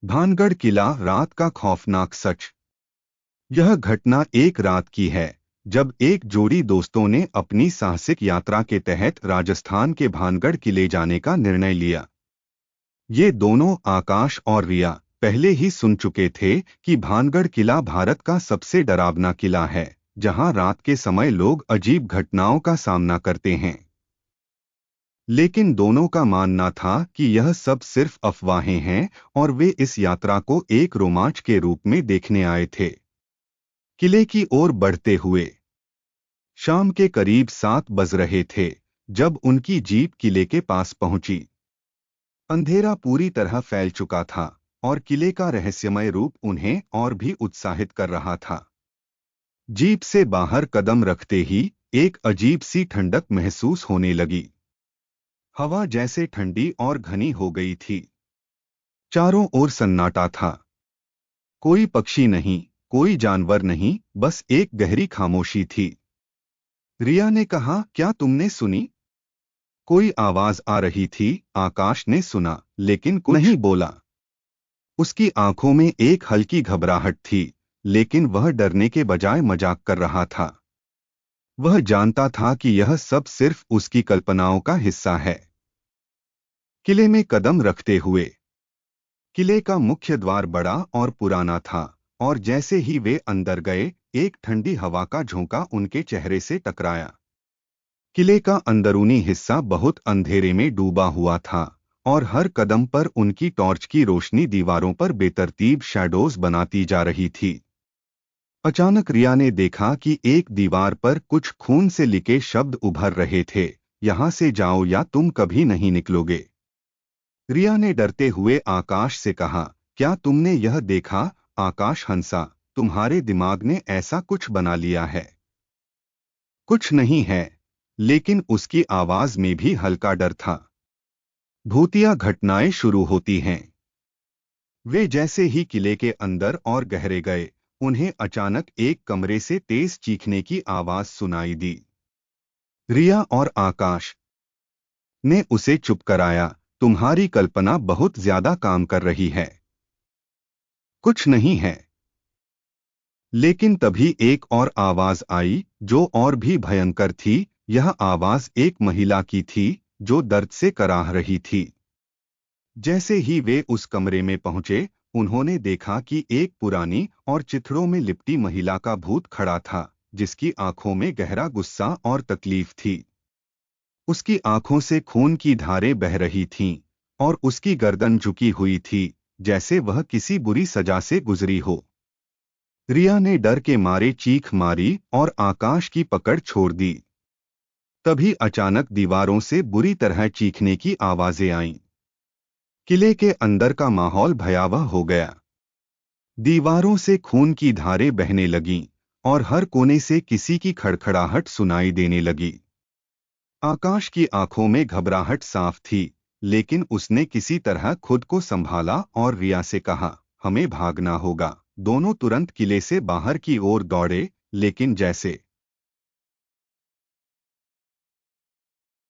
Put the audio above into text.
भानगढ़ किला, रात का खौफनाक सच। यह घटना एक रात की है जब एक जोड़ी दोस्तों ने अपनी साहसिक यात्रा के तहत राजस्थान के भानगढ़ किले जाने का निर्णय लिया। ये दोनों, आकाश और रिया, पहले ही सुन चुके थे कि भानगढ़ किला भारत का सबसे डरावना किला है, जहां रात के समय लोग अजीब घटनाओं का सामना करते हैं। लेकिन दोनों का मानना था कि यह सब सिर्फ अफवाहें हैं और वे इस यात्रा को एक रोमांच के रूप में देखने आए थे। किले की ओर बढ़ते हुए शाम के करीब 7 बज रहे थे जब उनकी जीप किले के पास पहुंची। अंधेरा पूरी तरह फैल चुका था और किले का रहस्यमय रूप उन्हें और भी उत्साहित कर रहा था। जीप से बाहर कदम रखते ही एक अजीब सी ठंडक महसूस होने लगी। हवा जैसे ठंडी और घनी हो गई थी। चारों ओर सन्नाटा था। कोई पक्षी नहीं, कोई जानवर नहीं, बस एक गहरी खामोशी थी। रिया ने कहा, क्या तुमने सुनी? कोई आवाज आ रही थी। आकाश ने सुना, लेकिन कुछ नहीं बोला। उसकी आंखों में एक हल्की घबराहट थी, लेकिन वह डरने के बजाय मजाक कर रहा था। वह जानता था कि यह सब सिर्फ उसकी कल्पनाओं का हिस्सा है। किले में कदम रखते हुए किले का मुख्य द्वार बड़ा और पुराना था, और जैसे ही वे अंदर गए, एक ठंडी हवा का झोंका उनके चेहरे से टकराया। किले का अंदरूनी हिस्सा बहुत अंधेरे में डूबा हुआ था, और हर कदम पर उनकी टॉर्च की रोशनी दीवारों पर बेतरतीब शैडोज बनाती जा रही थी। अचानक रिया ने देखा कि एक दीवार पर कुछ खून से लिखे शब्द उभर रहे थे, यहां से जाओ या तुम कभी नहीं निकलोगे। रिया ने डरते हुए आकाश से कहा, क्या तुमने यह देखा? आकाश हंसा, तुम्हारे दिमाग ने ऐसा कुछ बना लिया है। कुछ नहीं है, लेकिन उसकी आवाज में भी हल्का डर था। भूतिया घटनाएं शुरू होती हैं। वे जैसे ही किले के अंदर और गहरे गए, उन्हें अचानक एक कमरे से तेज चीखने की आवाज सुनाई दी। रिया और आकाश ने उसे चुप कराया। तुम्हारी कल्पना बहुत ज्यादा काम कर रही है। कुछ नहीं है। लेकिन तभी एक और आवाज आई, जो और भी भयंकर थी। यह आवाज एक महिला की थी, जो दर्द से कराह रही थी। जैसे ही वे उस कमरे में पहुंचे, उन्होंने देखा कि एक पुरानी और चिथड़ों में लिपटी महिला का भूत खड़ा था, जिसकी आंखों में गहरा गुस्सा और तकलीफ थी। उसकी आंखों से खून की धारें बह रही थीं, और उसकी गर्दन झुकी हुई थी, जैसे वह किसी बुरी सजा से गुजरी हो। रिया ने डर के मारे चीख मारी और आकाश की पकड़ छोड़ दी। तभी अचानक दीवारों से बुरी तरह चीखने की आवाजें आईं। किले के अंदर का माहौल भयावह हो गया। दीवारों से खून की धारें बहने लगीं, और हर कोने से किसी की खड़खड़ाहट सुनाई देने लगी। आकाश की आंखों में घबराहट साफ थी, लेकिन उसने किसी तरह खुद को संभाला और रिया से कहा, हमें भागना होगा। दोनों तुरंत किले से बाहर की ओर दौड़े, लेकिन जैसे